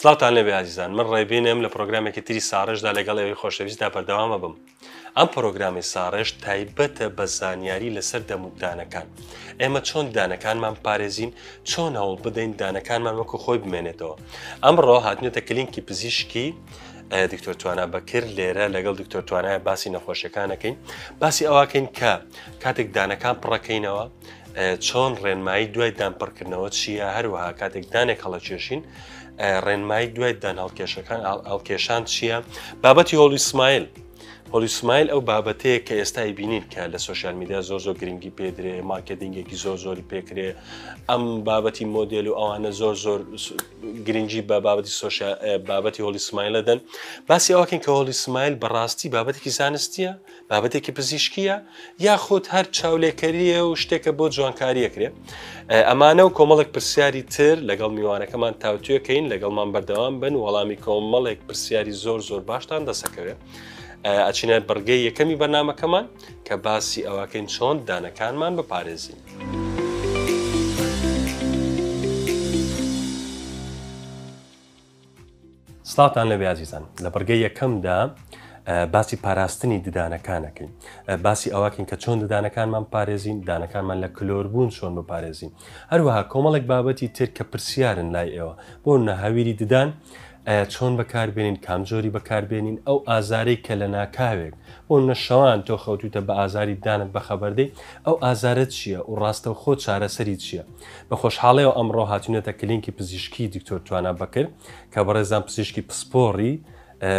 سڵاوتان لێبێ عزیزان، من ڕێبینم لە پرۆگرامێکی تری ساڕێژدا لەگەڵ ئێوەی خۆشەویستدا بەردەوامە بم. ئەم پرۆگرامی ساڕێژ تایبەتە بە زانیاری لەسەر دەمودانەکان. ئێمە چۆن دانەکانمان پارێزین، چۆن هەوڵ بدەین دانەکانمان وەکو خۆی بمێنێتەوە. ئەمڕۆ هاتنێتە کلینکی پزیشکی دکتۆر توانە بەکر لێرە لەگەڵ دکتۆر توانایە باسی نەخۆشیەکانەکەین، باسی ئەوەکەین کە کاتێک دانەکان پڕەکەینەوە چۆن ڕێنمایی دوای دانپڕکردنەوە چییە، هەروەها کاتێک دانێک هەڵەکێشین ڕێنمایی دوای دان هەڵکێشان چییە. بابەتی هۆڵی سمایل ئەو بابەتەیە کە ئێستای بینین کە لە سوۆشیال میدیا زۆر گرنگی پێدرێ، مارکتینگێکی زۆری پێکرێ، ئەم بابەتی مۆدل و ئەوانە زۆر گرنگی بە بابەتی هۆڵی سمایلە دەن. باسی ئەوەکەین کە هۆڵی سمایل بەڕاستی بابەتێکی زانستیە، بابەتێکی پزیشکیە، یاخود هەر چاولێکەریە و شتێکە بۆ جوانکاریەکرێ. ئەمانە و کۆمەڵێک پرسیاری تر لەگەڵ میوانەکەمان تاوتوێکەین، لەگەڵمان بەردەوام بن، وەڵامی کۆمەڵێک پرسیاری زۆر باشتان دەسەکەوێت. ئەچینێت بەرگەی یەکەمی بەرنامەکەمان کە باسی ئەوەکەین چۆن دانەکانمان بپارێزین. سڵاوتان لەبێ عزیزان، لە بەرگەی یەکەمدا باسی پاراستنی ددانەکانەکەین، باسی ئەوەکەین کە چۆن ددانەکانمان پارێزین، دانەکانمان لە کلۆربوون چۆن بپارێزین، هەروەها کۆمەڵێک بابەتی تر کە پرسیارن لای ئێوە بۆ نەهاویری ددان چۆن بەکاربێنین، کام جۆری بەکاربێنین، ئەو ئازارەی کە لە ناکاوێک بۆ نەشەوان تۆ خەوتوتە بە ئازاری دانت بەخەبەردەی ئەو ئازارت چییە و ڕاستە و خۆ چارەسەری چییە. بە خۆشحاڵەوە ئەمڕۆ هاتوونێتە کلینکی پزیشکی دکتۆر توانە بەکر کە بەڕێزان پزیشکی پسپۆڕی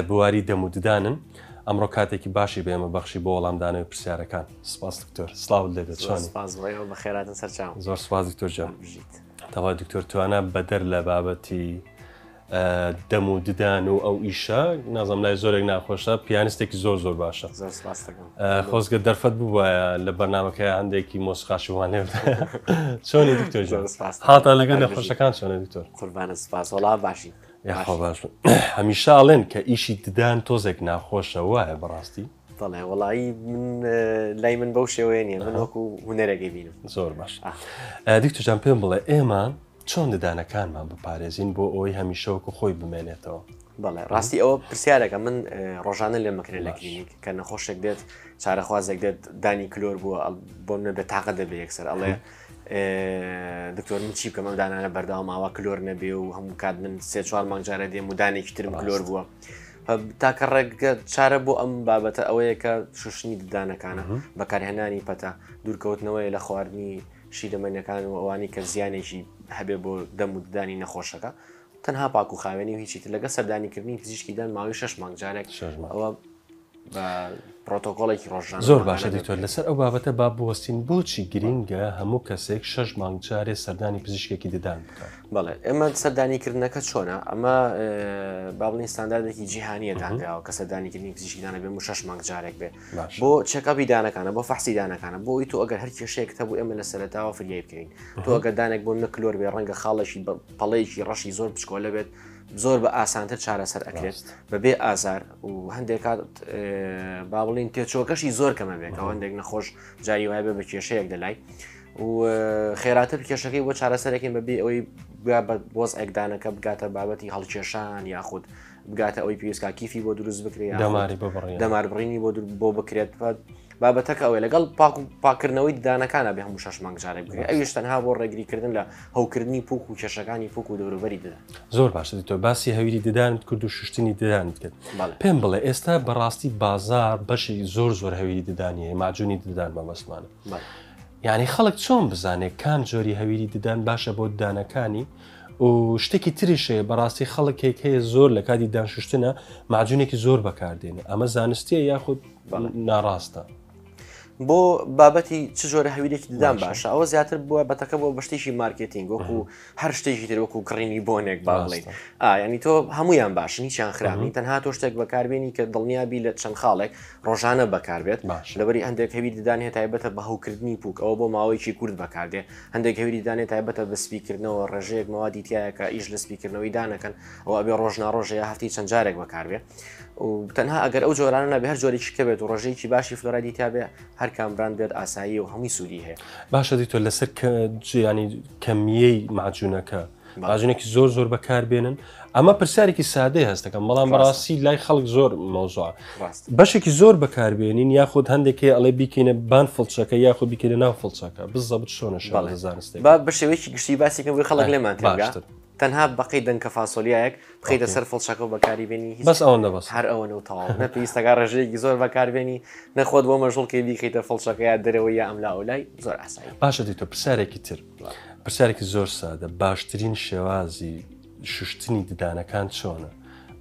بواری دەموددانن. ئەمڕۆ کاتێکی باشی بێمە بەخشی بۆ وەڵامدانەوەی پرسیارەکان. سپاس دکتۆر، سڵاو لێبێت. زۆر سپاس دکتۆر جان. تەوا دکتۆر توانە بەدەر لە بابەتی دەموددان و ئەو ئیشە نازم لای زۆرێک ناخۆشە، پیانستێکی زۆر باشە. خۆزگە دەرفەت بووە لە بەرنامەکە هەندێکی مۆسیقاشیوان لێ چۆنی دکتۆر جان؟ هاتە لەگەڵ نەخۆشەکان چۆنە دکتۆر؟ قوربانە سپاس، وەڵام باشی. باش هەمیشە ئاڵێن کە ئیشی ددان تۆزێک ناخۆشە وایە بەڕاستی؟ دەڵێ وەڵایی من لای من بەو شێوەیە نیە، من وەکو هونەرێکی بینم. زۆر باش. دکتۆر جان پێم بڵێ ئێمە چۆن ددانەکانمان بپارێزین بۆ ئەوەی هەمیشەوەکو خۆی بمێنێتەوە؟ بەڵێ ڕاستی ئەوە پرسیارێکە من ڕۆژانە لێ مەکرێت لە کلینیک کە نەخۆشێک دێت، چارەخوازێک دێت دانی کلۆر بووە بۆ منە بێتاقە دەبێ یەکسەر ئەڵێ دکتۆر من چی بکەم ئەم دانانە بەردەوام ئاوا کلۆر نەبێ و هەموو کات من 3-4 مانگجارە دێم و دانێکی ترم کلۆر بووە. تاکە ڕێگە چارە بۆ ئەم بابەتە ئەوەیە کە شوشنی ددانەکانە، بەکارهێنانی پەتە، دوورکەوتنەوەی لە خواردنی شیرەمەنیەکان و ئەوانی کە زیانێکی هەبێ بۆ دەموددانی نەخۆشەکە، تەنها پاک و خاوێنی و هیچی تر لەگە سەردانیکردنی پزیشکیدان ماوەی 6 مانگجارێک ئەوە بە پرۆتۆکۆڵێکی ڕۆژانە. زۆر باشە دکتۆر، لەسەر ئەو بابەتە با بوەستین بۆچی گرینگە هەموو کەسێک 6 مانگجارێ سەردانی پزیشکێکی ددان بکات؟ بەڵێ ئێمە سەردانیکردنەکە چۆنە؟ ئەمە با بڵین ستانداردێکی جیهانیە دانراوە کە سەردانیکردنی پزیشکیدانە بێ و 6 مانگجارێک بێ بۆ چێکاپی دانەکانە، بۆ فەحسی دانەکانە، بۆی تۆ ئەگەر هەر کێشەیەک هەبوو ئێمە لە سەرەتاوە فریای بکەین. تۆ ئەگەر دانێک بۆ نە کلۆر بێ، ڕەنگە خاڵێکی پەڵەیەکی ڕەشی زۆر بچکۆلە بێت، زۆر بە ئاسانتر چارەسەر ئەکرێت بەبێ ئازار و هەندێک کات با بڵین تێچۆکەشی زۆر کەمە بێت ئەو هەندێک نەخۆش جاری وایە بێ بە کێشەیەک دەلای و خێراتر کێشەکەی بۆ چارەسەرێکین بەبێ ئەوەی بە بۆز ئەکدانەکە بگاتە بابەتی هەڵکێشان یاخود بگاتە ئەوەی پێویستکە کیفی بۆ دروست بکرێت، دەمار بڕینی بۆ بکرێت. بابەتەکە ئەوەی لەگەڵ پاکردنەوەی ددانەکانە بێ هەموو 6 مانگجارێک بکرێت. ئەویش تەنها بۆ ڕێگریکردن لە هەوکردنی پوک و کێشەکانی پوک و دەوروبەری ددان. زۆر باشە دکتۆر، باسی هەویری ددانت کرد و شوشتنی ددانت کرد. پێم بڵێ ئێستا بەڕاستی بازار بەشی زۆر هەویری ددانیە، ماجوونی ددان بەمەسمانە. یعنی خەڵک چۆن بزانێت کام جۆری هەویری ددان باشە بۆ ددانەکانی و شتێکی تریشەیە بەڕاستی خەڵکێک هەیە زۆر لە کاتی دانشتنە ماجوونێکی زۆر بەکاردێنێ، ئەمە زانستیە یاخود ناڕاستە؟ بۆ بابەتی چ جۆرە هەویرێکی ددان باشە ئەوە زیاتر بووە بەتەکە بۆ بەشتێکی مارکتینگ وەکو هەر شتێکی تر وەکو کڕینی بۆنێک با بڵێیت ینی تۆ هەمویان باشن هیچیان خراپنی تەنها تۆ شتێک بەکاربێنی کە دڵنیابی لە چەند خاڵێک ڕۆژانە بەکاربێت لەبەری هەندێک هەوی ددانێت تایبەتە بە هەوکردنی پوک ئەوە بۆ ماوەیەکی کورد بەکاردێ هەندێک هەوی ددانێت تایبەتە بە سپیکردنەوە ڕێژەیەک مەوادی تایە کە ئیش لە سپیکردنەوەی دانەکەن ئەوە بێ ڕۆژناڕۆژەیە هەفتی چەند جارێک بەکاربێت و تەنها ئەگەر ئەو جۆرانە نەبێ هەر جۆرێکی کەبێت و ڕۆژەیەکی باشی فلۆرایدی تابێ هەر کامبران بێت ئاسایی و هەمووی سوودی هەیە. باشە دیتۆ لەسەر ینی کەمیەی ماجوونەکە ڕاجنێکی زۆر بەکاربێنن ئەمە پرسیارێکی سادەی هەستەکەم بەڵام بەڕاستی لای خەڵک زۆر مەوزوعە بەشێکی زۆر بەکاربێنین یاخود هەندێکی ئەڵێ بیکەینە بان فڵچەکە یاخود بیکەینە ناو فڵچەکە بزەبت شۆنە زانستی بە شێوەیەکی گشتی باسیکەم خەڵک لێمان تێگا تەنها بەقی دەنکە فاسۆلیایەک بخیتە سەر فڵچەکە و بەکاریبێنی بەس ئەوەندە بەس هەر ئەوە و تەواو نەپێویستەکە ڕێژەیەکی زۆر بەکاربێنی نەخۆت بۆ مەژوڵکێ بیکەیتە فڵچەکە یا دەرەوە یا ئەملا ئەولای زۆر ئاسایی باشە دیتۆ پرسیارێکی تر پرسیارێکی زۆر سادە باشترین شێوازی شوشتنی ددانەکان چۆنە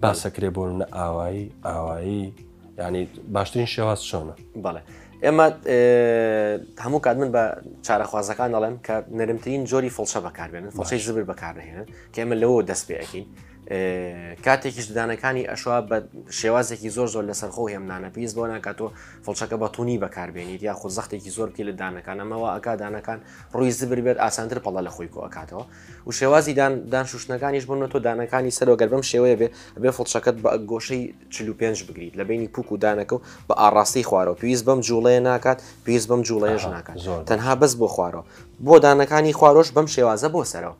باسەکرێ بۆ منە ئاوایی ینی باشترین شێواز چۆنە بەڵێ ئێمە هەموو کات من بە چارەخوازەکان دەڵێم کە نەرمترین جۆری فڵچە بەکاربێنن فڵچەی زبر بەکارنهێنن کە ئێمە لەوە دەست پێ ئەکەین کاتێکیش ددانەکانی ئەشوا بە شێوازێکی زۆر لەسەرخۆ هێمنانە پێویست بۆ ناکاتۆ فڵچەکە بە توونی بەکاربێنیت یا خۆ زەختێکی زۆر پێ لە دانەکان ئەمەوە ئەکادانەکان ڕووی زبر بێت ئاسانتر پەڵە لە خۆی کۆ ئەکاتەوە و شێوازی دان شوشتنەکانیش بۆنەوە تۆ دانەکانی سەرۆگەر بەم شێوەیە بێ فڵچەکەت بە گۆشەی 45 بگریت لە بینی پوک و دانەکە و بە ئاڕاستی خوارەوە پێویست بەم جوڵەیە ناکات پێویست بەم جوڵەیەش ناکات تەنها بەس بۆ خوارەوە بۆ دانەکانی خوارۆش بەم شێوازە بۆ سەرەوە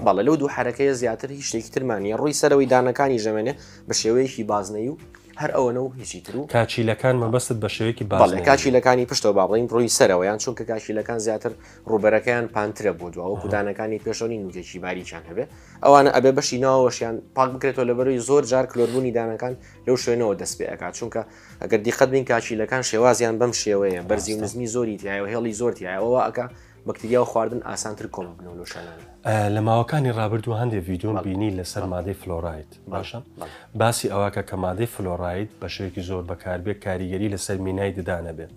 بەڵێ لەو دوو حرەکەیە زیاتر هیچ شتێکی ترمانە ڕووی سەرەوەی دانەکانی ژەمێنێ بە شێوەیەکی بازنەی و هەر ئەوەنە و هیچی تر و کاچیلەکان مەبەستت بە شێوەیەکی باڵێ کاچیلەکانی پشتەوە با بڵین ڕووی سەرەوەیان چونکە کاچیلەکان زیاتر ڕوبەرەکەیان پانترە بۆ دووە کودانەکانی پێشۆنی نوکێکی باریچان هەبێ ئەوانە ئەبێ بەشی ناوەشیان پاک بکرێتەوە لەبەرەوەی زۆر جار کلۆربوونی دانەکان لەو شوێنەوە دەست پێ ئەکات چونکە ئەگەر دیقەت بین کاچیلەکان شێوازیان بەم شێوەیە بەرزی و نزمی زۆری تایەوە هێڵی زۆر تایەوە ئەکا بەکتریا و خواردن ئاسانتر کۆم بنەوە لە شانان لە ماوەکانی ڕابردوو هەندێک ڤیددیۆم بینی لەسەر مادەی فلۆراید باشە باسی ئەوەکە کە مادەی فلۆراید بە شێوەیەکی زۆر بەکاربێت کاریگەری لەسەر مینای ددانە بێت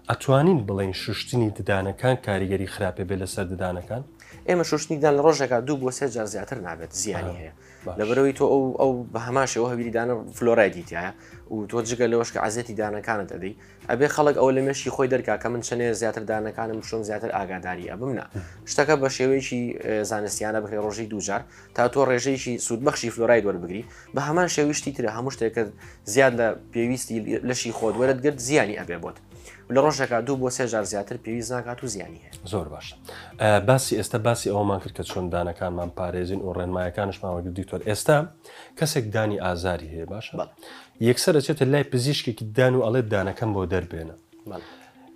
ئەتوانین بڵێن شوشتنی ددانەکان کاریگەری خراپێ بێت لەسەر ددانەکان ئێمە شوشتنیدان لە ڕۆژێکا 2 بۆ 3 جار زیاتر نابێت زیانی هەیە لەبەرەوەی تۆ ئەو بە هەماشەوە هەویری دانە فلۆرایدیتیایە و تۆ جگە لەوەش کە عزیەتی دانەکانت ئەدەی ئەبێ خەڵک ئەوە لە مێشی خۆی دەرکا کە من چەنێ زیاتر دانەکانم شۆن زیاتر ئاگاداری ئەبمنا شتەکە بە شێوەیەکی زانستیانە بکرێ ڕۆژی دووجار تا تۆ ڕێژەیەکی سوودبەخشی فلۆراید وەربگری بە هەمان شێویشتی ترە هەموو شتێکە زیاد لە پێویستی لەشی خۆت وەرت گرت زیانی ئەبێ بۆت لە ڕۆژێکا 2 بۆ 3 جار زیاتر پێویست ناکات و زیانی هەیە زۆر باش باسی ئێستا باسی ئەومان کرد کە چۆن دانەکانمان پارێزین و ڕێنمایەکانشماوە دیکتۆر ئێستا کەسێک دانی ئازاری هەیە باشە یەکسەر دەچێتە لای پزیشکێکی دان و ئەڵێت دانەکەم بۆ دەربێنە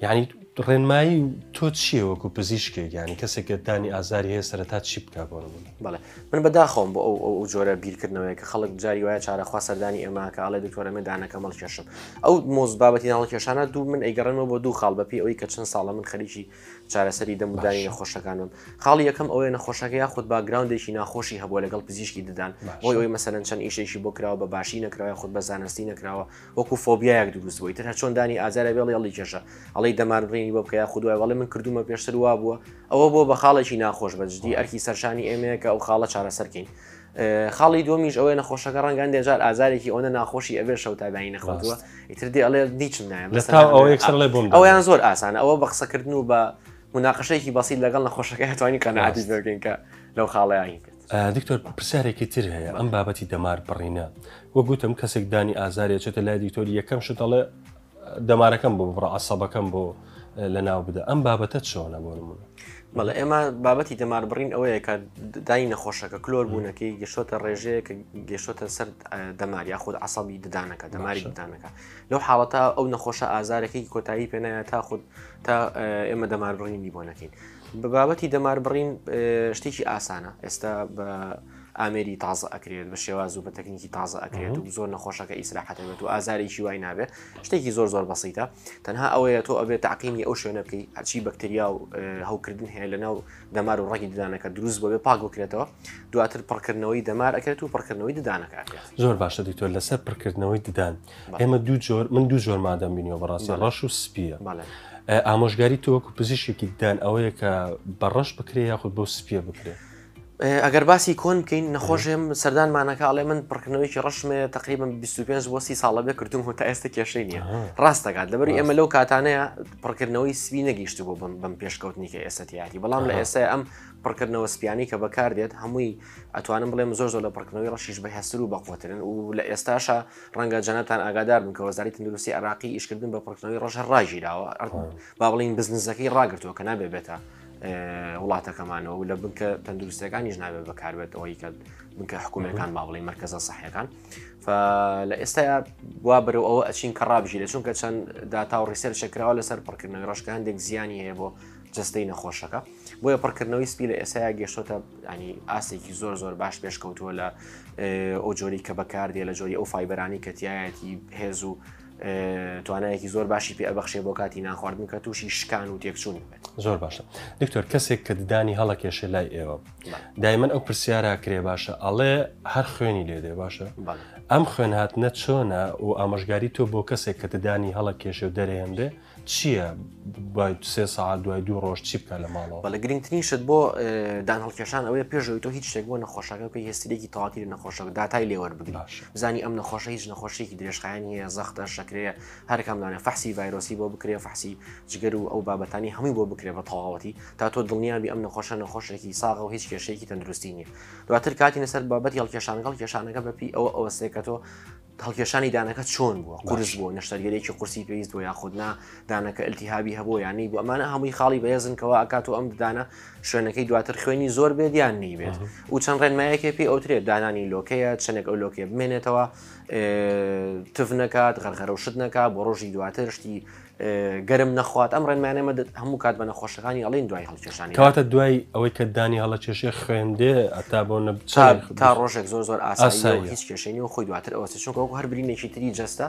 یعنی ڕێنمایی تۆ چیە وەکو پزیشکێک ینی کەسێکە دانی ئازاری هەیە سەرەتا چی بکە بۆ بەڵێ من بەداخۆم بۆ ئەو جۆرە بیرکردنەوەی کە خەڵک جاری وایە چارەخوا سەردانی ئێماکە ئاڵێ دکتۆرە من دانەکە مەڵکێشم ئەو مۆز بابەتی ناڵکێشانە دوو من ئەیگەڕنەوە بۆ دوو خاڵ بەپی ئەوەی کە چەند ساڵە من خەریکی چارەسەری دەمودانی نەخۆشەکانم خاڵی یەکەم ئەوەیە نەخۆشەکە یاخود باگراوندێکی ناخۆشی هەبووە لەگەڵ پزیشکی ددان بۆی ئەوەی مەسەلەن چەند ئیشێکی بۆ کراوە بە باشی نەکراوە خود بە زانستی نەکراوە وەکو فۆبیایەک دروست بووی تر چۆن دانی ئازارە بێڵی هەڵی کێشە ئەڵی دەمارڕێنی بۆ بکە خودوای وەڵێ من کردومە پێشتر وا بووە ئەوە بۆ بە خاڵێکی ناخۆش بەجددی ئەرکی سەرشانی ئێمەیە کە ئەو خاڵە چارەسەرکەین خاڵی دومیش ئەوەیە نەخۆشەکە ڕەنگان دێجار ئازارێکی ئەوە ناخۆشی ئەبێ شەو تابانی نەخۆتووە ئیتر دێ ئەڵێ دیچم نایە ئەوەیان زۆر ئاسانە ئەوە بە قسەکردن و بە مناقشەیەکی بەسیط لەگەڵ نەخۆشەکە هەتوانی قەنەعاتی بکەین کە لەو خاڵەیانی کرد دکتۆر پرسیارێکی تر هەیە ئەم بابەتی دەمار بڕینە وە گوتم کەسێک دانی ئازاری چێتە لای دیکتۆری یەکەم شتەڵێ دەمارەکەم بۆ بڕە عەسەبەکەم بۆ لە ناو بدە ئەم بابەتە چۆنە بۆ نمونە بەڵێ ئێمە بابەتی دەمار بڕین ئەوەیە کە دانی نەخۆشەکە کلۆر بوونەکەی گەشتۆتە ڕێژەیە کە گەشتۆتە سەر دەمار یا خود عەسەبی ددانەکە دەماری ددانەکە لەو حاڵەتە ئەو نەخۆشە ئازارەکەی کۆتایی پێنایە تا ئێمە دەمار بڕینی بۆ نەکەین بە بابەتی دەمار بڕین شتێکی ئاسانە ئێستا بە ئامێری تازە ئەکرێت بە شێواز و بە تەکنیکی تازە ئەکرێت و زۆر نەخۆشەکە ئیسراحەتە بێت و ئازارێکی وای نابێت شتێکی زۆر بەسیتە تەنها ئەوەیە تۆ ئەبێت تاقیمی ئەو شوێنە بکەی هەرچی بەکتریا و هەوکردن هەیە لەناو دەمار و ڕەگی ددانەکە دروست بۆ بێ پاک بکرێتەوە دواتر پڕکردنەوەی دەمار ئەکرێت و پڕکردنەوەی ددانەکە زۆر باشە دیتۆ لەسەر پڕکردنەوەی ددان ئێمە من دوو جۆر مادەم بینیەوە بەڕاستی ڕەش و سپیە ئامۆژگاری تۆ وەکو پزیشکێکی ددان ئەوەیە کە بەڕەش بکرێ یاخود بۆ سپیە بکرێت ئەگەر باسی کۆن بکەین نەخۆشم سەردانمانەکە ئەڵێ من پڕکردنەوەیکی ڕەشمێ تقریبا 25 بۆ 30 ساڵە بێ کردوم تا ئێستا کێشەی نییە ڕاستەکات لەبەری ئێمە لەو کاتانەیە پڕکردنەوەی سوی نەگەیشت بۆ بم پێشکەوتنی کە ئێستایەتی بەڵام لە ئێستا ئەم پڕکردنەوە سپیانی کە بەکاردێت هەمووی ئەتوانم بڵێم زۆر لە پڕکردنەوەی ڕەشیش بەهێزتر و بەقوترن و لە ئێستاشە ڕەنگە جەنەتان ئاگادار بن کە وەزارەتی تەندروستی عێراقی ئیشکردن بە پڕکردنەوەی ڕەش ڕاژیراوە با بڵین بزنسەکەی ڕاگرتووە کە نابێ بێتە وڵاتەکەمانەوە و لە بنکە تەندروستەکانیش نابێت بەکاربێت ئەوەی کە بنکە حکوومەکان با بڵێ مەرکەزە سەحیەکان لە ئێستا وا بەرەو ئەوە ئەچین کە ڕابژیرە چونکە چەند داتا و ڕیسێرچەکراوە لەسەر پڕکردنەوەی ڕۆژکە هەندێک زیانی هەیە بۆ جستەی نەخۆشەکە بۆیە پڕکردنەوەی سپی لە ئێستا گەشتۆتە ینی ئاسێکی زۆر باش پێشکەوتووە لە ئەو جۆری کە بەکاردێ لە جۆری ئەو فایبەرانی کە تایەتی هێز و توانایەکی زۆر باشی پێ ئەبەخشێ بۆ کاتی ناخواردن کە تووشی شکان و تێکچوون بێت. زۆر باشە دکتۆر کەسێک کە ددانی هەڵەکێشێ لای ئێوە دایمەن ئەو پرسیارە کرێ باشە ئەڵێ هەر خوێنی لێدێ باشە ئەم خوێن هاتنە چۆنە و ئامۆژگاری تۆ بۆ کەسێک کە ددانی هەڵەکێشێ و دەرێندێ چییە؟ باید 3 ساعت دوای 2 ڕۆژ چی بکە لە ماڵەوە؟ بەڵێ گرنگترینشت بۆ دان هەڵکێشان ئەوەیە پێشەوەی تۆ هیچ شتێک بۆ نەخۆشەکە بکەی هێسترێکی تەواتی لە نەخۆشەکە داتای لێوەربگری بزانی ئەم نەخۆشە هیچ نەخۆشیێکی درێژخایانی هەیە زەختە شەکرەیە هەرکەم لانە فەحسی ڤایرۆسی بۆ بکرێ فەحسی جگەر و ئەو بابەتانی هەمووی بۆ بکرێ بە تەواوەتی تا تۆ دڵنیابی ئەم نەخۆشە نەخۆشێکی ساغە و هیچ کێشەیەکی تەندروستی نییە. دواتر کاتی لەسەر بابەتی هەڵکێشانەکە بەپی ئەوە کە تۆ هەڵکێشانی دانەکە چۆن بووە قورس بووە نەشتەرگەرێکی قورسی پێویست بۆ یاخودنا دانەکە ئەلتیهابی هەبوو یانی بۆ ئەمانە هەمووی خاڵی بەهێزنکەوە ئەکاتۆ ئەم دانە شوێنەکەی دواتر خوێنی زۆر بێت یان نی بێت و چەند ڕێنمایەکێ پێی ئەوترێت دانانی لۆکەیە چەندێک ئەو لۆکێ بمێنێتەوە تف نەکات غەرغەرە و شت نەکات بۆ ڕۆژی دواتر شتی گەرم نەخوات ئەم ڕێنمانەمە هەموو کات بە نەخۆشەکانی ئەڵێن دوای هەڵکێشانی کەواتە دوای ئەوەی کە دانی هەڵەکێشێ خوێندێ ئەتا بۆ تا ڕۆژێک زۆر ئاسایی هیچ کێشەی و خۆی دواتر ئەوە چونکە وەکو هەر برینێکی تری جەستە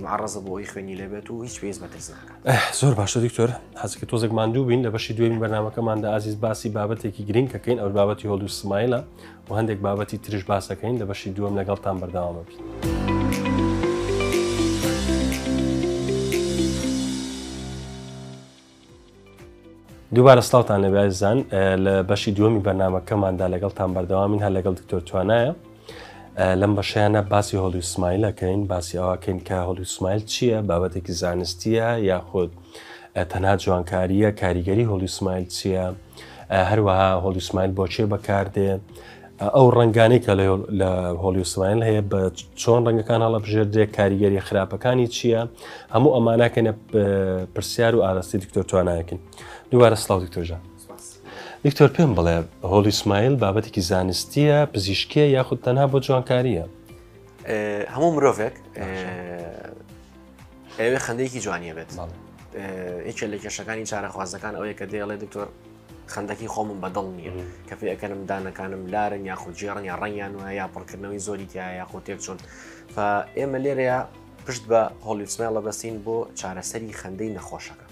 معڕەزە بۆ ئەوی خوێنی لێبێت و هیچ پێویست بەترس ناکات. زۆر باشە دکتۆر حەزەکە تۆزێک ماندوو بین لە بەشی دوێمی بەرنامەکەماندا ئازیز باسی بابەتێکی گرنگەکەین ئەو بابەتی هۆڵ و سمایلە و هەندێک بابەتی تریش باسەکەین لە بەشی دووەم لەگەڵتان بەردەوامە بین. دووبارە سڵاوتان لەبێ عزیزان لە بەشی دووەمی بەرنامەکەماندا لەگەڵتان بەردەوامین هەر لەگەڵ دکتۆر توانایە لەم بەشیانە باسی هۆڵ و سمایلەکەین باسی ئەوەکەین کە هۆڵ و سمایل چییە بابەتێکی زانستیە یاخود تەنها جوانکاریە کاریگەری هۆڵ و سمایل چییە هەروەها هۆڵ و سمایل بۆچێ بەکاردێ ئەو ڕنگانەی کە لە هۆڵ و سمایل هەیە بە چۆن ڕەنگەکان هەڵەبژێردرێ کاریگەری خراپەکانی چییە هەموو ئەمانەکەنە پرسیار و ئاراستی دکتۆر توانایەکەین. دووبارە سڵاو دکتۆرجان. دکتۆر پێم بڵێ هۆڵ و سمایل بابەتێکی زانستیە پزیشکیە یاخود تەنها بۆ جوانکاریە؟ هەموو مرۆڤێک ئەوێ خەندەیەکی جوانیە بێت یەکێک لە کێشەکانی چارەخوازەکان ئەوەیە کە دێڵێ دکتۆر خەندەکی خۆمم بەدڵ نییە کە پێ ئەەکەنم دانەکانم لارن یاخود جێڕن یا ڕەنیان وایە یا پڕکردنەوەی زۆری تایە یاخود تێکچوون ئێمە لێرەیە پشت بە هۆڵ و سمایل لەبەستین بۆ چارەسەری خەندەی نەخۆشەکە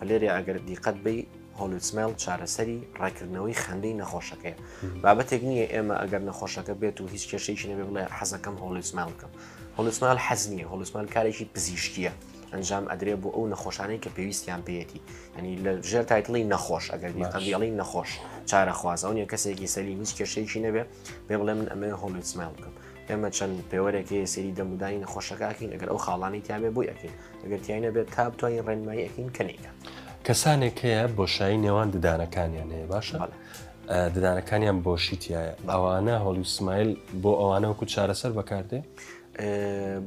لێرە ئەگەر دیقەت بی هۆڵ و سمایل چارەسەری ڕێکردنەوەی خەندەی نەخۆشەکەیە بابەتێک نییە ئێمە ئەگەر نەخۆشەکە بێت و هیچ کێشەیەکی نەبێ بڵێ حەزەکەم هۆڵ و سمایل بکەم هۆڵ و سمایل حەز نییە هۆڵ و سمایل کارێکی پزیشکیە ئەنجام ئەدرێ بۆ ئەو نەخۆشانەی کە پێویستیان پێیەتی ینی لە ژێر تایتڵی نەخۆش ئەگەر دیقەتی نەخۆش چارەخواز ئەو نیە کەسێکی سەلی هیچ کێشەیەکی نەبێ بێ بڵێ من ئەمە هۆڵ و سمایل بکەم ئێمە چەند پێوەرێکی سەری دەمودانی نەخۆشەکەکەین ئەگەر ئەو خاڵانی تیاابێ بۆی ئەکەین ئەگەر تیانە بێت تا بتوانین ڕێنمایی ئەکەین کەنێکە کەسانێک هەیە بۆشایی نێوان ددانەکانیان هەیە باشە ددانەکانیان بۆشیتیایە ئەوانە هۆڵ و سمایل بۆ ئەوانە وەکو چارەسەر بەکاردێ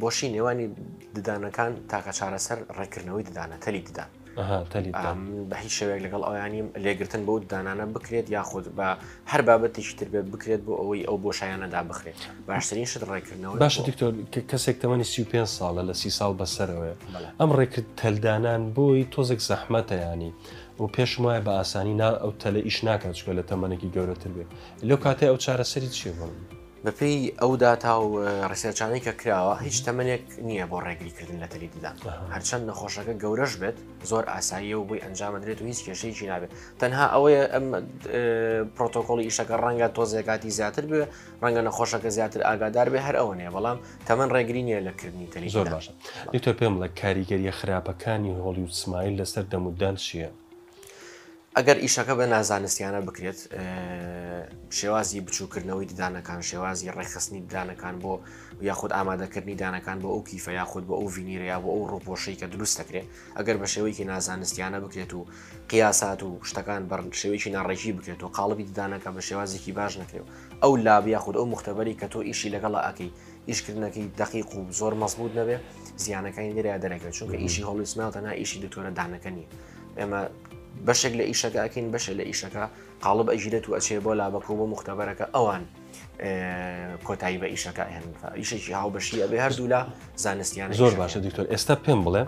بۆشی نێوانی ددانەکان تاکە چارەسەر ڕێکردنەوەی ددانە تەلی ددان بە هیچ شێوەیەک لەگەڵ ئەوانیم لێگرتن بۆ ددانانە بکرێت یاخود بە هەر بابەتێکی تر بێت بکرێت بۆ ئەوەی ئەو بۆشایانەدا بخرێت باشترین شت ڕێکردنەوە باشە دکتۆر کەسێک تەمەنی 35 ساڵە لە 30 ساڵ بەسەرەوەی ئەم ڕێکرد تەلدانان بۆی تۆزێک زەحمەتە ینی و پێشم وایە بە ئاسانی ئەو تەلە ئیش ناکات چکە لە تەمەنێکی گەورەتر بێت لەو کاتێ ئەو چارەسەری چیە بڵ بەپێی ئەو داتا و ڕێسێرچانەی کە کراوە هیچ تەمەنێک نییە بۆ ڕێگریکردن لە تەلی ددان هەرچەند نەخۆشەکە گەورەش بێت زۆر ئاساییە و بۆی ئەنجامەدرێت و هیچ کێشەیەکی نابێت تەنها ئەوەیە ئەم پرۆتۆکۆڵی ئیشەکە ڕەنگە تۆزێکاتی زیاتر بێ ڕەنگە نەخۆشەکە زیاتر ئاگادار بێ هەر ئەوە نیە بەڵام تەمەن ڕێگری نیە لە کردنی تەلی زۆر باشە دکتۆر پێم بڵێ کاریگەریە خراپەکانی هۆڵ و سمایل لەسەر دەمودان چییە؟ ئەگەر ئیشەکە بە نازانستیانە بکرێت شێوازی بچووکردنەوەی ددانەکان شێوازی ڕێخستنی ددانەکان بۆ یاخود ئامادەکردنی دانەکان بۆ ئەو کیفە یاخود بۆ ئەو ڤینیرەیە بۆ ئەو ڕۆپۆشەی کە دروست دەکرێت ئەگەر بە شێوەیەکی نازانستیانە بکرێت و قیاسات و شتەکان بەر شێوەیەکی ناڕێژی بکرێت و قاڵبی ددانەکە بە شێوازێکی باش نەکرێت ئەو لاب یاخود ئەو مختبەری کە تۆ ئیشی لەگەڵا ئەکەی ئیشکردنەکەی دقیق و زۆر مەزبوط نەبێ زیانەکانی لێرە دەرەکەوێت چونکە ئیشی هۆڵ و سمایل تەنها ئیشی دکتۆرە دانەکە نیە ئێمە بەشێک لە ئیشەکە ئەکەین بەشێک لە ئیشەکە قاڵب ئەژیرێت و ئەچێ بۆ لابەکە بۆ مختبەرەکە ئەوان کۆتایی بە ئیشەکە هێن ئیشێکی هاوبەشی ئەبێ هەردوو لە زانستیان زۆر باشە دکتۆر ئێستا پێم بڵێ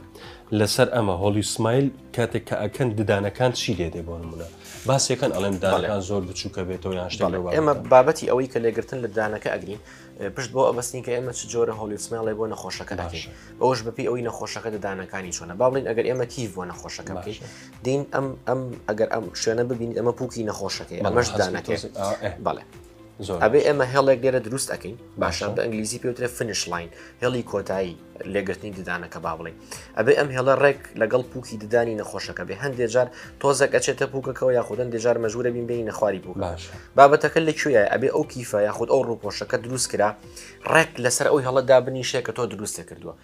لەسەر ئەمە هۆلی سمایل کاتێک کە ئەکەن ددانەکان چی لێدێ بۆ نمونە باسیەکەن ئەڵێن ددانەکان زۆر بچووکە بێتەوە یان شتێک ئێمە بابەتی ئەوەی کە لێگرتن لە ددانەکە ئەگرین پشت بۆ ئەبستین کە ئێمە چ جۆرە هۆلی سمایڵێ بۆ نەخۆشەکە دەکەین ئەوش بەپی ئەوەی نەخۆشەکە ددانەکانی چۆنە با بڵین ئەگەر ئێمە کیف بۆ نەخۆشەکە بکەین دین ئەم ئەگەر ئەم شوێنە ببینیت ئەمە پووکی نەخۆشەکەی ئەمەش ددانەکە بەڵێ ئەبێ ئێمە هێڵێک لێرە دروست ئەەکەین باشە بە ئەنگلیزی پێوترێ فنش لاین هێڵی کۆتایی لێگرتنی ددانەکە با بڵێ ئەبێ ئەم هێڵە ڕێک لەگەڵ پووکی ددانی نەخۆشەکە بێ هەندێک جار تۆزێک ئەچێتە پووکەکەەوە یاخود هەندێک جار مەژورە بین بینی نەخواری پووک بابەتەکە لەکوێیە ئەبێ ئەو کیفە یاخود ئەو ڕووپۆشەکە دروست کرا ڕێک لەسەر ئەوی هەڵەدا بنیشێ کە تۆ دروستە کردووە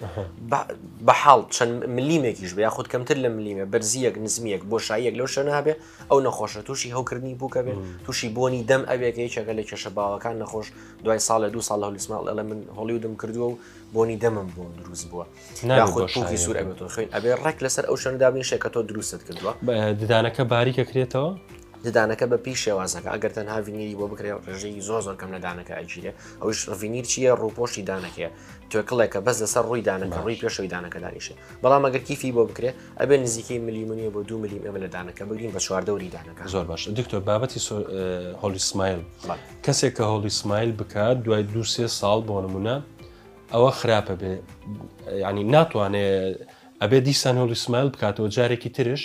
بەحاڵ چەند ملیمێکیش بێ یاخود کەمتر لە ملیمە بەرزیەک نزمیەک بۆشاییەک لەو شوێنە هەبێ ئەو نەخۆشە تووشی هەوکردنی بووکە بێ تووشی بۆنی دەم ئەبێکە یەکێکە لە کێشە باوەکان نەخۆش دوای ساڵە دو ساڵ هۆلی سمایڵ ئەڵێ من هۆلیودم کردووە و بۆنی دەمم بۆ دروست بووە یاخود پووکی سوور ئەبێتەوە خوێن ئەبێ ڕێک لەسەر ئەو شوێنە دابنیشێ کە تۆ دروستت کردووە ددانەکە باریکە کرێتەوە ددانەکە بە پێی شێوازەکە ئەگەر تەنها ڤینیری بۆ بکرێ ڕێژەی زۆر کەم لە دانەکە ئەگیرێ ئەوش ڤینیر چییە ڕووپۆشی دانەکەیە توێکڵێکە بەس لەسەر ڕووی دانەکە ڕووی پێشەوەی دانەکە دانیشێ بەڵام ئەگەر کیفی بۆ بکرێ ئەبێ نزیکەی ملیمونیە بۆ 2 ملیم ئەمە لە دانەکە بگرین بە چواردەوری دانەکە زۆر باش دکتۆر بابەتی هۆلی سمایل کەسێک کە هۆلی سمایل بکات دوای 2-3 ساڵ بۆ نمونە ئەوە خراپە بێ ینی ناتوانێت ئەبێ دیسان هۆلی سمایل بکاتەوە جارێکی ترش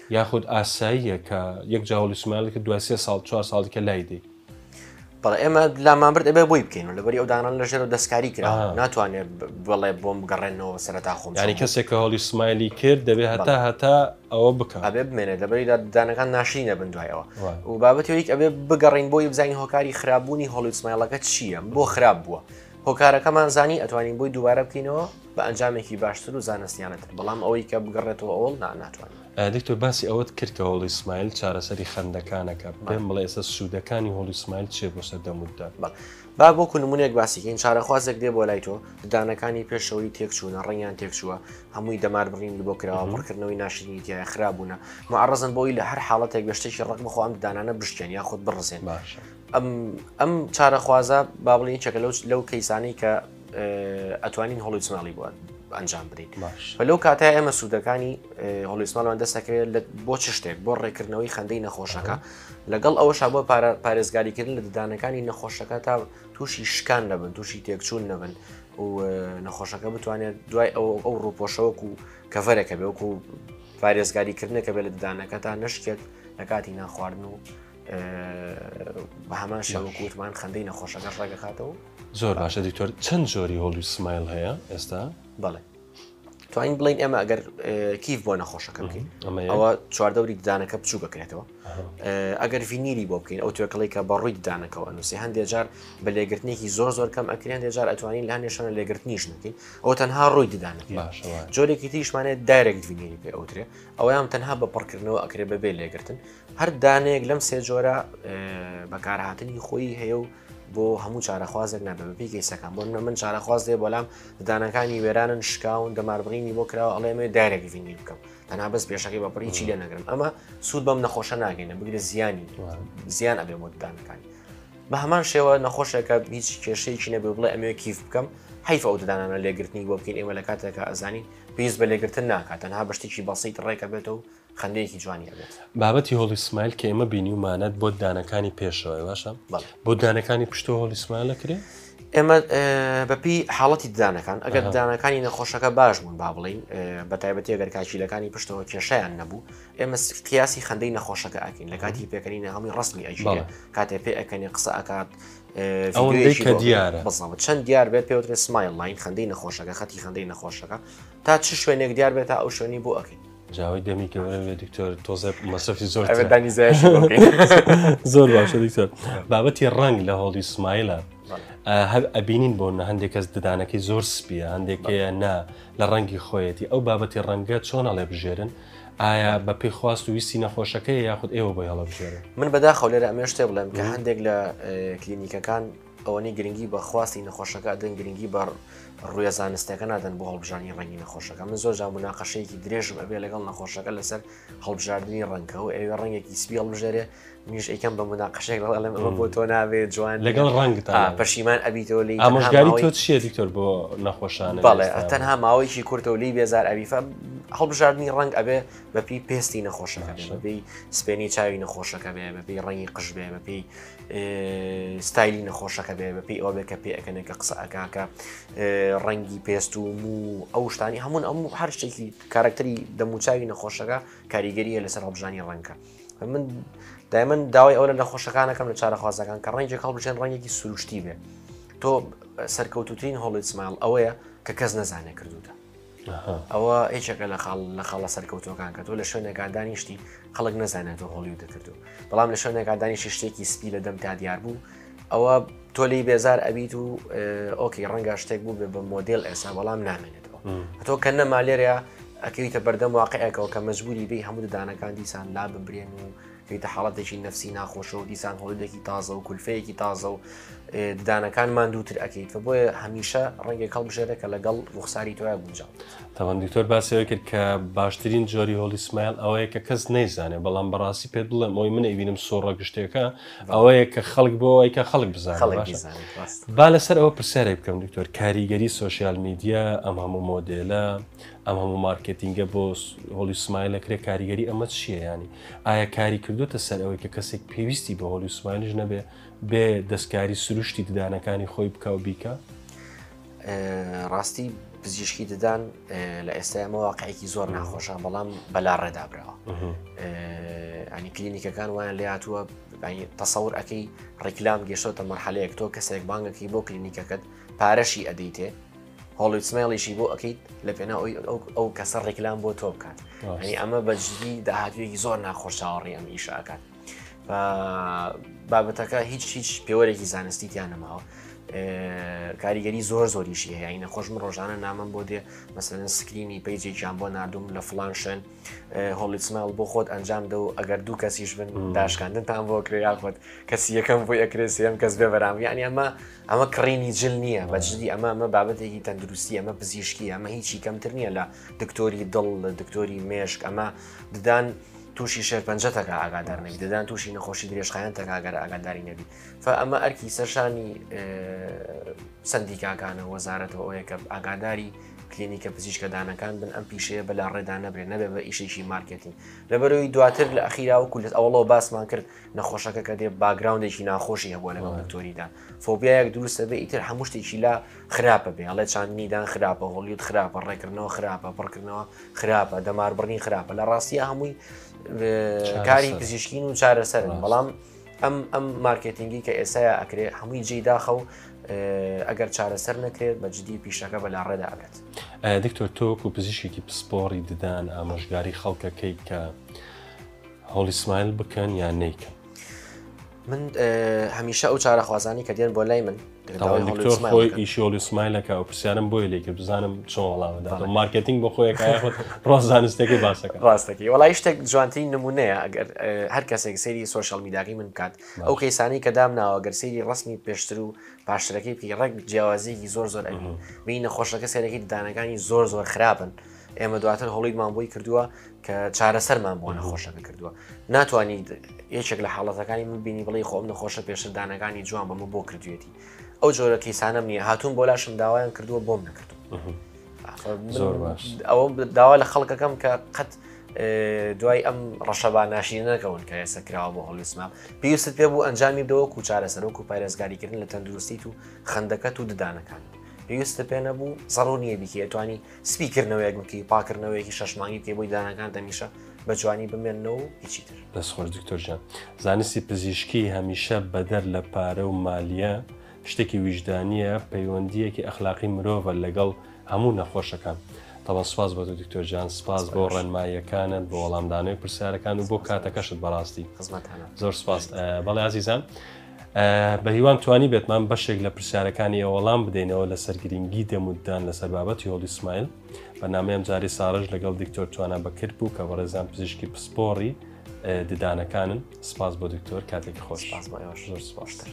یاخود ئاساییە کە یەک جاوەلی سمایلکە دوای 3 ساڵ 4 ساڵێکە لای دی بەڵێ ئێمە لامانبرد ئەبێ بۆی بکەین و لەبەری ئەو دانان لە ژێرەوە دەستکاری کرا ناتوانێت بڵێ بۆم بگەڕێنەوە سەرەتا خۆم ینی کەسێک کە هۆلی سمایلی کرد دەبێت هەتا ئەوە بکە ئەبێ بمێنێت لەبەری دانەکان ناشرینە بن دوایەوە و بابەتەوەیک ئەبێ بگەڕین بۆی بزانین هۆکاری خراپبوونی هۆلی سمایلەکە چییە بۆ خراپ بووە هۆکارەکەمان زانی ئەتوانین بۆی دووبارە بکەینەوە بە ئەنجامێکی باشتر و زانستیانەتر بەڵام ئەوەی کە بگەڕێتەوە ئەوڵ ناتوانین دکتۆر باسی ئەوەت کرد کە هۆلی سمایل چارەسەری خەندەکانەکە پێم بڵێ ئێستا سوودەکانی هۆلی سمایل چێ بۆ سەر دەمودا با بۆکو نمونێک باسیکەین چارەخوازێک دێ بۆ لای تۆ ددانەکانی پێشەوەی تێکچوونە ڕێنیان تێکچووە هەمووی دەمار بڕین بۆ کراوە پڕکردنەوەی ناشرینیتیە خراببووە معڕزن بۆی لە هەر حاڵەتێک بەشتێکی ڕق بخۆ ئەم ددانانە بشکێن یاخود بڕزێن ئەم چارەخوازە با بڵین چەکە لەو کەیسانی کە ئەتوانین هۆلی سمایلی بووە ئەنجام بدەین لەو کاتای ئێمە سوودەکانی هۆلی سمایڵمان دەستەکەوێت بۆ چ شتێک بۆ ڕێکردنەوەی خەندەی نەخۆشەکە لەگەڵ ئەوەشا بۆ پارێزگاریکردن لە ددانەکانی نەخۆشەکە تا تووشی شکان نەبن تووشی تێکچوون نەبن و نەخۆشەکە بتوانێت دوای ئەو ڕووپۆشەوەکو کەڤەرێکە بێ وەکو پارێزگاریکردنەکە بێت لە ددانەکە تا نەشکێت لە کاتی ناخواردن و بە هەمان شێوەکوتمان خەندەی نەخۆشەکە ڕێگەکاتەوە زۆر باشە دکتۆر چەند جۆری هۆلی سمایل هەیە ئێستا بەڵێ توانین بڵین ئێمە ئەگەر کیف بۆ نەخۆشەکە بکەین ئەوە چواردەوری ددانەکە بچوو بکرێتەوە ئەگەر ڤینیری بۆ بکەین ئەو توێکڵی کە بە ڕووی ددانەکەەوە نووسی هەندێک جار بە لێگرتنێکی زۆر کەم ئەکرێن هەندێک جار ئەتوانین لە هەندێشانە لێگرتنیش نکەین ئەو تەنها ڕووی ددانەکە جۆرێکی تریشمانێت دایرێکت ڤینیری پێ ئەوترێ ئەوەیان تەنها بە پڕکردنەوە ئەکرێ بەبێ لێگرتن هەر دانەیەک لەم سێ جۆرە بەکارهاتنی خۆی هەیە و بۆ هەموو چارەخوازێک نابێ بە پێکەیسەکان بۆ من چارەخواز دێ بەڵام ددانەکانی وێرانن شکاون دەماربڕینی بۆ کراوە ئەڵێمێ دایرێک ڤینیر بکەم تەنها بەس پێشەکەی بەپڕی چی لێ نەگرم ئەمە سوود بەم نەخۆشە ناگەینە بگرێت زیان ئەبێ بۆ ددانەکانی بە هەمان شێوە نەخۆشێکە هیچ کێشەیەکی نەبێ بڵێ ئەمێ کیف بکەم حیفە ئەو ددانانە لێگرتنی بۆ بکەین ئێمە لە کاتێکە ئەزانین پێویست بە لێگرتن ناکات تەنها بەشتێکی بەسیط ڕێکە بێتەوە خەندەیەکی جوانی ئەبێت بابەتی هۆلی سمایل کە ئێمە بینیومانەت بۆ ددانەکانی پێشەوەی باشە بۆ ددانەکانی پشتەوە هۆلی سمایل دەکرێت ئێمە بەپی حاڵەتی ددانەکان ئەگەر ددانەکانی نەخۆشەکە باش بوون با بڵین بە تایبەتی ئەگەر کاچیلەکانی پشتەوە کێشەیان نەبوو ئێمە قیاسی خەندەی نەخۆشەکە ئەکەین لە کاتی پێکەنینە هەمووی ڕستمی ئەژێ کاتێ پێ ئەەکەنی قسە ئەکات کە دیارە بەڵام چەند دیار بێت پێوترێت سمایل لاین خەندەی نەخۆشەکە خەتی خەندەی نەخۆشەکە تا چ شوێنێک دیار بێت تا ئەو شوێنی بۆ ئەکەین جاوی دەمی گەورە دکتۆر تۆزە مەسرفی زۆر زۆر باشە دکتۆر بابەتی ڕنگ لە هۆلی سمایلە ئەبینین بۆ هەندێک کەس ددانەکەی زۆر سپیە هەندێکەیە نا لە ڕەنگی خۆیەتی ئەو بابەتی ڕەنگە چۆن ئەڵێ بژێرن ئایا بە پێی خواست و ویستی نەخۆشەکەی یاخود ئێوە بۆ هەڵە بژێرن من بەداخەو لێرە ئەمێ شتێ بڵێم کە هەندێک لە کلینیکەکان ئەوەی گرنگی بە خواستی نەخۆشەکە دەن گرنگی بە ڕوویە زانستەکە نادەن بۆ هەڵبژاردننی ڕەنگی نەخۆشەکە من زۆر جا مناقەشەیەکی درێژم ئەبێ لەگەڵ نەخۆشەکە لەسەر هەڵبژاردننی ڕەنگە و ئەوێ ڕەنگێکی سپی هەڵبژێرێ منیش ئەیکەم بە مناقەشێک لەڵێم ئەمە بۆ تۆ نابێت جوان لەگەڵ ڕەنگتان پەشیمان ئەبیتەوە لی ئامۆژگاری تۆ چیە دیکتۆر بۆ نەخۆشانە بەڵێ تەنها ماوەیەکی کورتەوە لی بێزار ئەبیفە هەڵبژاردننی ڕنگ ئەبێ بەپی پێستی نەخۆشەکە بەپی سپێنی چاوی نەخۆشەکە بێ بەپی ڕەنگی قژ بێ بەپی ستایلی نەخۆشەکە بێ بەپی ئەوە بێ کە پێ ئەەکەنێکە قسە ئەکاکە ڕەنگی پێست و مو ئەو شتانی هەمون ئەموو هەر شتێکی کارکتەری دەموچاوی نەخۆشەکە کاریگەریە لەسەر هەڵبژانی ڕەنگە من دایمەن داوای ئەو لە نەخۆشەکانەکەم لە چارەخوازەکان کە ڕەنگێک هەڵبژێن ڕەنگێکی سروشتی بێ تۆ سەرکەوتوترین هۆڵی سمایل ئەوەیە کە کەس نەزانێ کردوتە ئەوە هیچێکە لە خاڵە سەرکەوتەکان کە تۆ لە شوێنێکاندانی شتی خەڵک نەزانێتەوە هۆڵی دەکردو بەڵام لە شوێنێکاندانی شتێکی سپی لە دەم تا دیار بوو ئەوە تۆ لی بێزار ئەبییت و ئۆکی ڕەنگە شتێک بوو بێ بە مۆدل ئێسا بەڵام نامێنێتەوە تۆ کە نەمالێرەیە ئەکەویتە بەردەم واقعەکەەوە کە مەجبوری بێ هەموو ددانەکان دیسان لا ببرێن و کەیتە حاڵەتێکی نەفسی ناخۆشە و دیسان هۆڵدێکی تازە و کولفەیەکی تازە و ددانەکانمان دووتر ئەەکەیت بۆیە هەمیشە ڕەنگێک هەڵبژێرێکە لەگەڵ ڕوخساری تۆە بجاڵ تاوان دکتۆر باسیەوە کرد کە باشترین جۆری هۆڵی سمایل ئەوەیە کە کەس نەیزانێ بەڵام بەڕاستی پێت بڵێم ئەوی من ئەبینم سۆڕە گشتێکە ئەوەیە کە خەڵک بۆ ئەوەی کە خەڵک بزانێت با لەسەر ئەوە پرسیارێک بکەم دکتۆر کاریگەری سۆشیال میدیا ئەم هەموو مۆدێلە ئەم هەموو مارکتینگە بۆ هۆڵی سمایل لەکرێ کاریگەری ئەمە چییە ینی ئایا کاری کردوتە سەر ئەوەی کە کەسێک پێویستی بە هۆڵی سمایلش نەبێ بێ دەستکاری سروشتی ددانەکانی خۆی بکە و بیکە ڕاستی پزیشکی ددان لە ئێستامە واقعێکی زۆر ناخۆشە بەڵام بەلا ڕێدابراوە ئەنی کلینیکەکان وایان لێ هاتووە تەسەور ئەەکەی ڕێکلام گەشتۆتە مەرحەلەیەک تۆ کەسێک بانگەکەی بۆ کلینیکەکەت پارەشی ئەدەیتێ هۆڵی سمایڵیشی بۆ ئەەکەیت لە پێنا ئەو کەسە ڕێکلام بۆ تۆ بکات ئەنی ئەمە بەجددی داهاتوێکی زۆر ناخۆشاوەڕی ئەم ئیشاکات بابەتەکە هیچ پێوەرێکی زانستیتیان نەماوە کاریگەری زۆریشی هەیە ئینە خۆش من ڕۆژانە نامم بۆ دێ مەسەرەن سکرینی پیجێکیان بۆ نردوم لە فلان شوێن هۆڵی سمایل بۆ خۆت ئەنجام دە و ئەگەر دوو کەسیش بن داشکاندنتان بۆ کرێ یاخۆت کەسی یەکەم بۆی ئەکرێ سێم کەس بێ بەرام یعنی ئەمە کڕینی جل نییە بەجددی ئەمە بابەتێکی تەندروستی ئەمە پزیشکی ئەمە هیچی کەمتر نییە لە دکتۆری دڵ لە دکتۆری مێشک ئەمە ددان تووشی شێرپەنجەتەکە ئاگادار نەبی دەدان تووشی نەخۆشی درێژخایەن تەکگەر ئاگاداری نەبی ئەمە ئەرکی سەرشانی سندیکاکانە وەزارەتەوە ئەوەیە کە ئاگاداری کلینیکە پزیشکە دانەکان بن ئەم پیشەیە بەلا ڕێدا نەبرێت نەبێ بە ئیشێکی مارکتینگ لەبەرەوەی دواتر لە ئەخیراوە کولت ئەوڵەوە باسمان کرد نەخۆشەکە کە دێ باگراوندێکی ناخۆشی هەبووە لەگەڵ دکتۆریدا فۆبیایەک دروستە بێ ئیتر هەموو شتێکی لا خراپە بێ ئەڵێ چاندنیدان خراپە هۆڵیوت خراپە ڕێکردنەوە خراپە پڕکردنەوە خراپە دەماربڕنی خراپە لە ڕاستیە هەمووی کاری پزیشکین و چارەسەرن بەڵام ئەم مارکتینگی کە ئێسایا ئەکرێ هەمووی جێداخە و ئەگەر چارەسەر نەکرێت بەجددی پیشەکە بەلا ڕێدا ئەبێت دکتۆر تۆکو پزیشکێکی پسپۆڕی ددان ئامۆژگاری خەڵکەکەی کە هۆڵی سمایل بکەن یان نیکەن من هەمیشە ئەو چارەخوازانی کە دێن بۆ لای من خۆی ئیشی هۆڵی سمایلەکە و پرسیارم بۆی لێکە بزانم چۆن وەڵامەدا مارکتینگ بۆ خۆی ڕۆزانستێکی باسەکە ڕاستەکەی وەڵای شتێک جوانترین نمونەیە ئەگەر هەر کەسێک سەیری سۆشیال میدیاکەی من بکات ئەو کەیسانی کە دام ناوە گەر سەیری ڕسمی پێشتر و پاشترەکەی بکەی ڕێک جیاوازیەکی زۆر ئەبین بینە خۆشەکە سەرەکەی ددانەکانی زۆر خراپن ئێمە دواتر هۆڵیمان بۆی کردووە کە چارەسەرمان بۆ نەخۆشەکە کردووە ناتوانانی یەکێک لە حاڵەتەکانی من بینی بڵی خۆم نەخۆشە پێشدانەکانی جوان بەمە بۆ کردوێتی ئەو جۆرە کەیسانەم نییە هاتوون بۆ لاشم داوایان کردووە بۆم نەکردو ئەوە داوا لە خەڵکەکەم کە قەت دوای ئەم ڕەشەبا ناشینەکەون کە ئێستا کراوە بۆ هۆڵی سمایل پێویستت پێ بوو ئەنجامی بدەوە و چارەسەرۆک و پارێزگاریکردن لە تەندروستیت و خەندەکەت و ددانەکان پێویستە پێ نەبوو زەڕوو نییە بیکە توانی سپیکردنەوەیەک بکەی پاکردنەوەیەکی شەشمانگی بکەی بۆی دانەکان دەمیشە بە جوانی بمێنەوە و هیچی تر دەستخۆش دکتۆرجان زانستی پزیشکی هەمیشە بەدەر لە پارە و مالیە شتێکی ویژدانیە پەیوەندیەکی ئەخلاقی مرۆڤە لەگەڵ هەموو نەخۆشەکان تەوە سپاس بۆ دکتۆرجان سپاس بۆ ڕێنماییەکانت بۆ وەڵامدانەوەی پرسیارەکان و بۆ کاتەکەشت بەڕاستی زۆر سپاس بەڵێ عزیزان بە هیوان توانی بێتمان بەشێک لە پرسیارەکانی وەڵام بدەینەوە لە سەرگرنگی دەموددان لەسەر بابەتی هۆڵی سمایل بەنامەیەم جاری ساڕژ لەگەڵ دکتۆر توانە بەکرد بوو کە بەڕێزان پزیشکی پسپۆڕی ددانەکانن سپاس بۆ دکتۆر کاتێکی خۆش زۆر سپاستر.